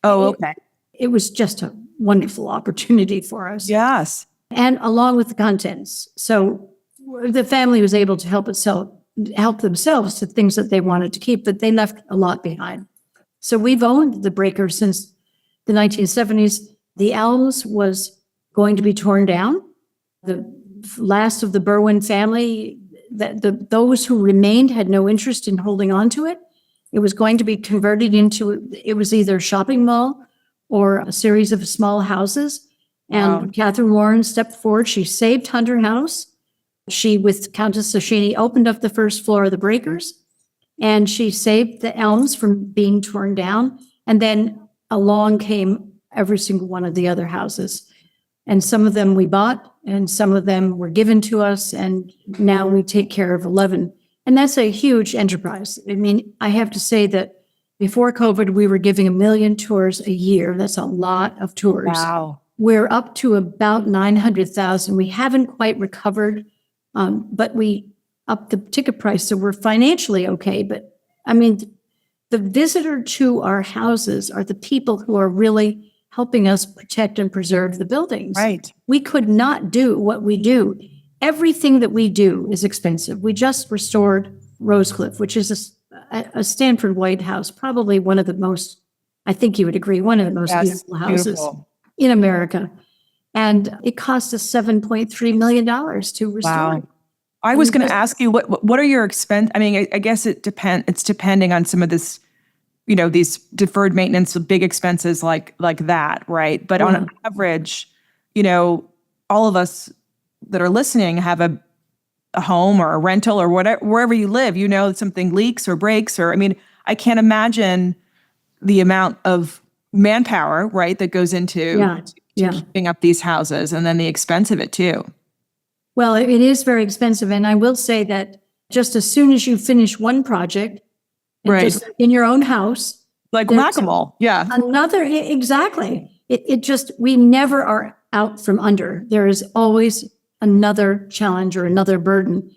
Oh, okay. It was just a wonderful opportunity for us. Yes. And along with the contents. So the family was able to help themselves to things that they wanted to keep, but they left a lot behind. So we've owned the Breakers since the 1970s. The Elms was going to be torn down. The last of the Berwyn family, those who remained had no interest in holding on to it. It was going to be converted it was either a shopping mall or a series of small houses. And Catherine Warren stepped forward. She saved Hunter House. She, with Countess Sashini, opened up the first floor of the Breakers, and she saved the Elms from being torn down. And then along came every single one of the other houses. And some of them we bought, and some of them were given to us, and now we take care of 11. And that's a huge enterprise. I mean, I have to say that before COVID, we were giving 1 million tours a year. That's a lot of tours. Wow. We're up to about 900,000. We haven't quite recovered, but we upped the ticket price, so we're financially okay. But I mean, the visitor to our houses are the people who are really helping us protect and preserve the buildings. Right. We could not do what we do. Everything that we do is expensive. We just restored Rosecliff, which is a Stanford White House, probably one of the most, I think you would agree, one of the most beautiful houses in America. And it cost us $7.3 million to restore it. I was going to ask you, what are your expense? I mean, I guess it's depending on some of this, these deferred maintenance with big expenses like that, right? But on average, all of us that are listening have a home or a rental or whatever, wherever you live, something leaks or breaks, or, I mean, I can't imagine the amount of manpower, right, that goes into keeping up these houses, and then the expense of it too. Well, it is very expensive. And I will say that just as soon as you finish one project, just in your own house, like whack-a-mole. Yeah. Exactly. We never are out from under. There is always another challenge or another burden.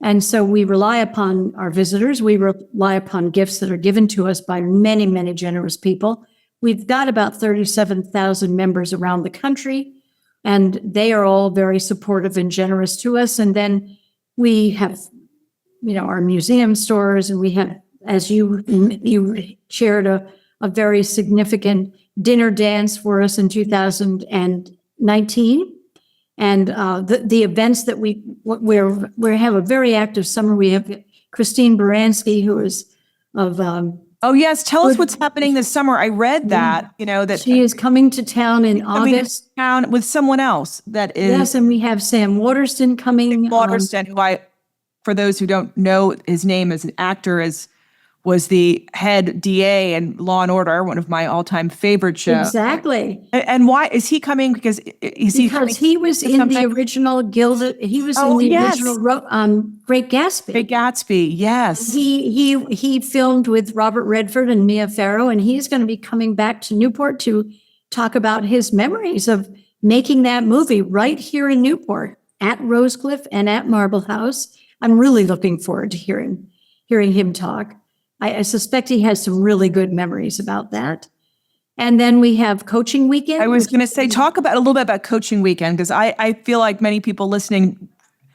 And so we rely upon our visitors. We rely upon gifts that are given to us by many, many generous people. We've got about 37,000 members around the country, and they are all very supportive and generous to us. And then we have, our museum stores, and we have, as you shared, a very significant dinner dance for us in 2019. And the events that we have a very active summer. We have Christine Baranski, who is of oh yes, tell us what's happening this summer. I read that that she is coming to town in August. Town with someone else that is yes, and we have Sam Waterston coming. Waterston, who for those who don't know his name as an actor, was the head DA in Law and Order, one of my all-time favorite shows. Exactly. And why is he coming? Because he was in the original Gilded. He was in the original Great Gatsby. Great Gatsby, yes. He filmed with Robert Redford and Mia Farrow, and he's going to be coming back to Newport to talk about his memories of making that movie right here in Newport at Rosecliff and at Marble House. I'm really looking forward to hearing him talk. I suspect he has some really good memories about that. And then we have coaching weekend. I was going to say, talk about a little bit about coaching weekend, because I feel like many people listening,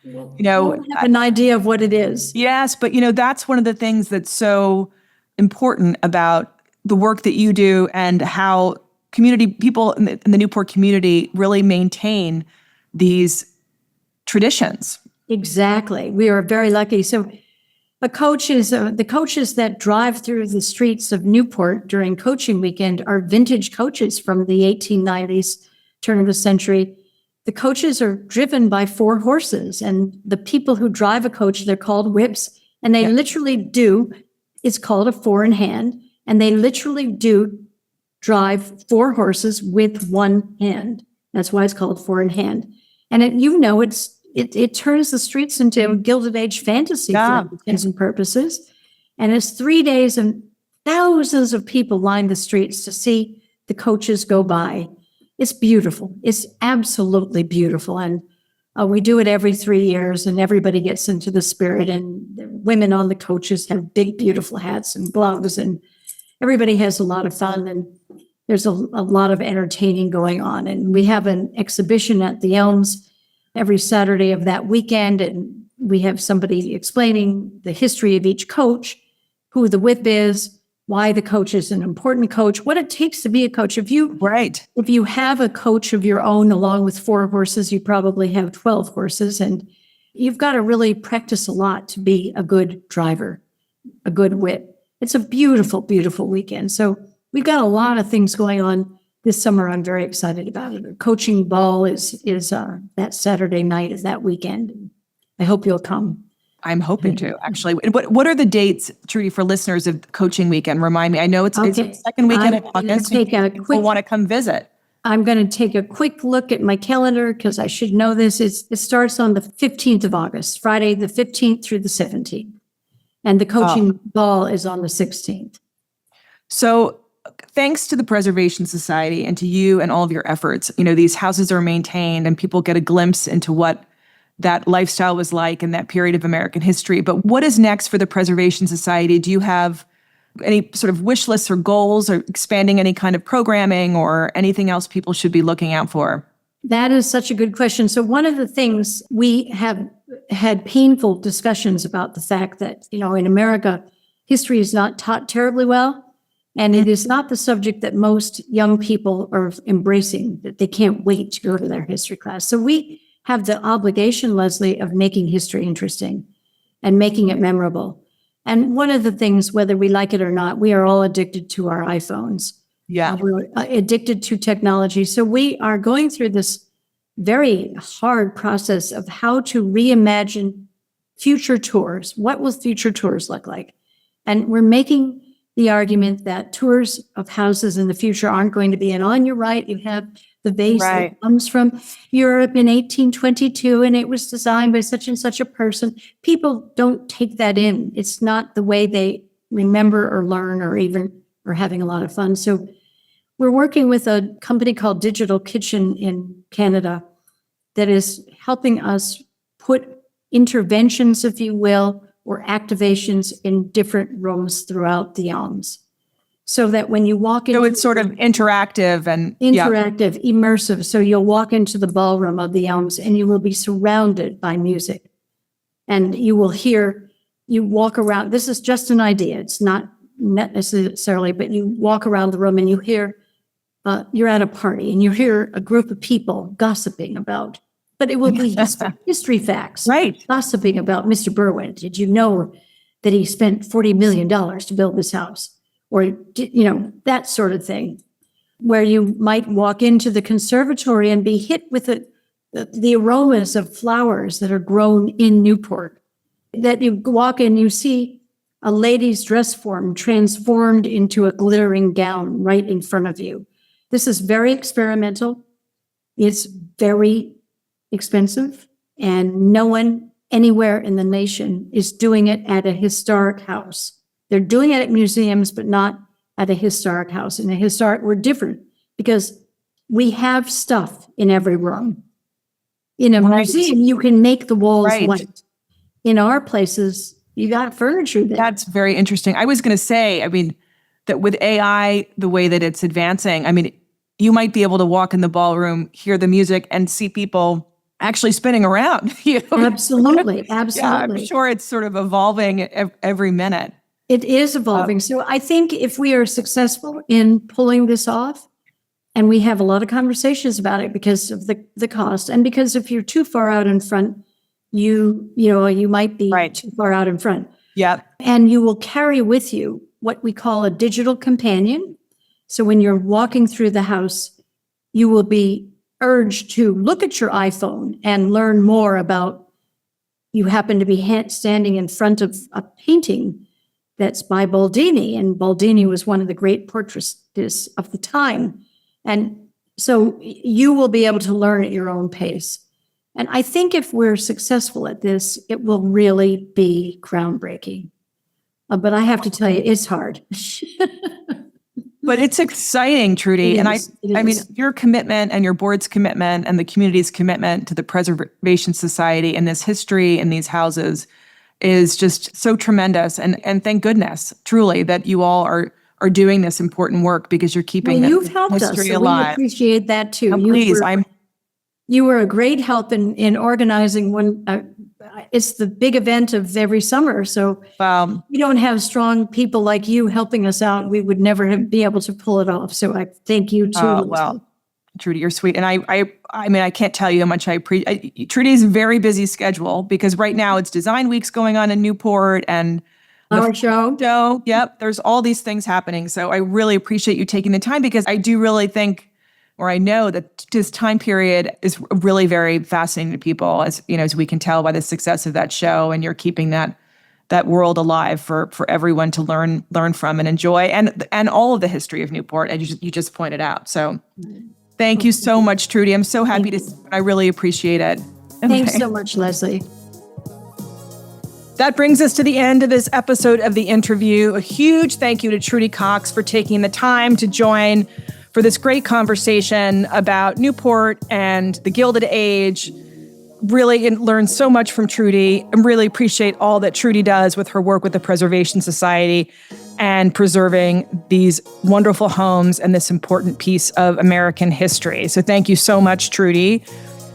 Don't have an idea of what it is. Yes, but that's one of the things that's so important about the work that you do and how people in the Newport community really maintain these traditions. Exactly. We are very lucky. So the coaches that drive through the streets of Newport during coaching weekend are vintage coaches from the 1890s, turn of the century. The coaches are driven by 4 horses, and the people who drive a coach, they're called whips, and they literally do, it's called a 4-in-hand, and they literally do drive 4 horses with 1 hand. That's why it's called 4-in-hand. And it turns the streets into Gilded Age fantasy for all intents and purposes. And it's 3 days and thousands of people line the streets to see the coaches go by. It's beautiful. It's absolutely beautiful. And we do it every 3 years, and everybody gets into the spirit. And the women on the coaches have big, beautiful hats and gloves, and everybody has a lot of fun. And there's a lot of entertaining going on. And we have an exhibition at the Elms every Saturday of that weekend. And we have somebody explaining the history of each coach, who the whip is, why the coach is an important coach, what it takes to be a coach. If you have a coach of your own, along with 4 horses, you probably have 12 horses, and you've got to really practice a lot to be a good driver, a good whip. It's a beautiful, beautiful weekend. So we've got a lot of things going on this summer. I'm very excited about it. The coaching ball is that Saturday night of that weekend. I hope you'll come. I'm hoping to, actually. What are the dates, Trudy, for listeners of coaching weekend? Remind me. I know it's the second weekend of August. People want to come visit. I'm going to take a quick look at my calendar, because I should know this. It starts on the 15th of August, Friday the 15th through the 17th. And the coaching ball is on the 16th. So thanks to the Preservation Society and to you and all of your efforts, these houses are maintained and people get a glimpse into what that lifestyle was like in that period of American history. But what is next for the Preservation Society? Do you have any sort of wish lists or goals, or expanding any kind of programming or anything else people should be looking out for? That is such a good question. So one of the things, we have had painful discussions about the fact that, in America, history is not taught terribly well. And it is not the subject that most young people are embracing, that they can't wait to go to their history class. So we have the obligation, Leslie, of making history interesting and making it memorable. And one of the things, whether we like it or not, we are all addicted to our iPhones. Yeah. We're addicted to technology. So we are going through this very hard process of how to reimagine future tours. What will future tours look like? And we're making the argument that tours of houses in the future aren't going to be, and on your right, you have the vase that comes from Europe in 1822, and it was designed by such and such a person. People don't take that in. It's not the way they remember or learn or having a lot of fun. So we're working with a company called Digital Kitchen in Canada that is helping us put interventions, if you will, or activations in different rooms throughout the Elms. So that when you walk in, so it's sort of interactive and immersive. So you'll walk into the ballroom of the Elms and you will be surrounded by music, and you walk around. This is just an idea. It's not necessarily, but you walk around the room and you hear, you're at a party and you hear a group of people gossiping about, but it will be history facts, right? Gossiping about Mr. Berwyn. Did you know that he spent $40 million to build this house? Or, that sort of thing, where you might walk into the conservatory and be hit with the aromas of flowers that are grown in Newport. That you walk in, you see a lady's dress form transformed into a glittering gown right in front of you. This is very experimental. It's very expensive, and no one anywhere in the nation is doing it at a historic house. They're doing it at museums, but not at a historic house. In a historic, we're different because we have stuff in every room. In a museum, you can make the walls white. in our places, you got furniture there. That's very interesting. I was going to say, I mean, that with AI, the way that it's advancing, I mean, you might be able to walk in the ballroom, hear the music, and see people actually spinning around. Absolutely. Yeah, I'm sure it's sort of evolving every minute. It is evolving. So I think if we are successful in pulling this off, and we have a lot of conversations about it because of the cost, and because if you're too far out in front, you might be too far out in front. Yeah. And you will carry with you what we call a digital companion. So when you're walking through the house, you will be urged to look at your iPhone and learn more about, you happen to be standing in front of a painting that's by Baldini, and Baldini was one of the great portraitists of the time. And so you will be able to learn at your own pace. And I think if we're successful at this, it will really be groundbreaking. But I have to tell you, it's hard. But it's exciting, Trudy. And I mean, your commitment and your board's commitment and the community's commitment to the Preservation Society and this history in these houses is just so tremendous. And thank goodness, truly, that you all are doing this important work, because you're keeping you've helped history us, so alive. we appreciate that too. Please, You were a great help in organizing one. It's the big event of every summer. So we don't have strong people like you helping us out, we would never be able to pull it off. So I thank you too. Well, Trudy, you're sweet. And I mean, I can't tell you how much I appreciate Trudy's very busy schedule, because right now it's design weeks going on in Newport and our show. Yep. There's all these things happening. So I really appreciate you taking the time, because I do really think, or I know that this time period is really very fascinating to people, as you know, as we can tell by the success of that show, and you're keeping that world alive for everyone to learn from and enjoy, and all of the history of Newport, and you just pointed out. So thank you so much, Trudy. I'm so happy to see you. I really appreciate it. Thanks so much, Leslie. That brings us to the end of this episode of The Interview. A huge thank you to Trudy Coxe for taking the time to join for this great conversation about Newport and the Gilded Age. Really learned so much from Trudy, and really appreciate all that Trudy does with her work with the Preservation Society and preserving these wonderful homes and this important piece of American history. So thank you so much, Trudy.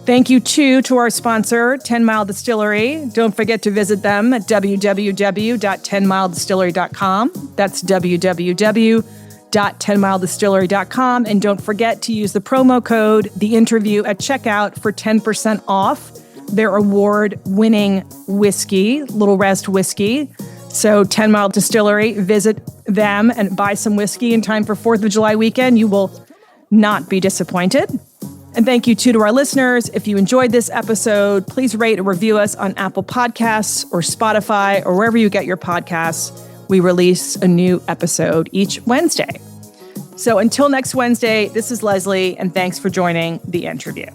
Thank you, too, to our sponsor, 10 Mile Distillery. Don't forget to visit them at www.10miledistillery.com. That's www.10miledistillery.com. And don't forget to use the promo code, The Interview, at checkout for 10% off their award-winning whiskey, Little Rest whiskey. So 10 Mile Distillery, visit them and buy some whiskey in time for 4th of July weekend. You will not be disappointed. And thank you, too, to our listeners. If you enjoyed this episode, please rate or review us on Apple Podcasts or Spotify or wherever you get your podcasts. We release a new episode each Wednesday. So until next Wednesday, this is Leslie, and thanks for joining The Interview.